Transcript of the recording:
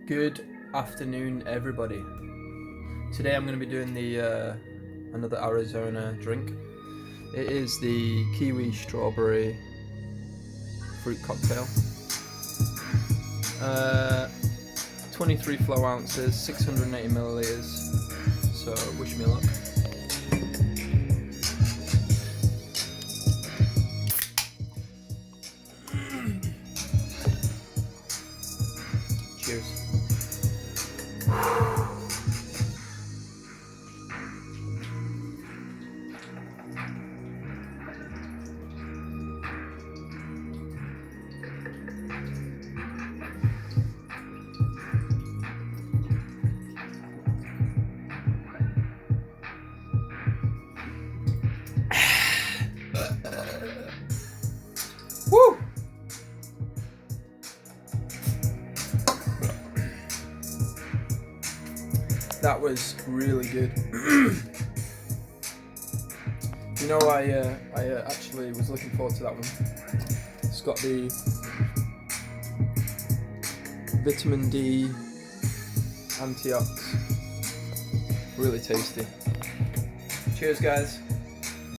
Good afternoon, everybody. Today I'm going to be doing the another Arizona drink. It is the Kiwi strawberry fruit cocktail. 23 flow ounces, 680 milliliters. So wish me luck. Cheers. Woo! That was really good. You know, I actually was looking forward to that one. It's got the vitamin D antioxidants. Really tasty. Cheers, guys.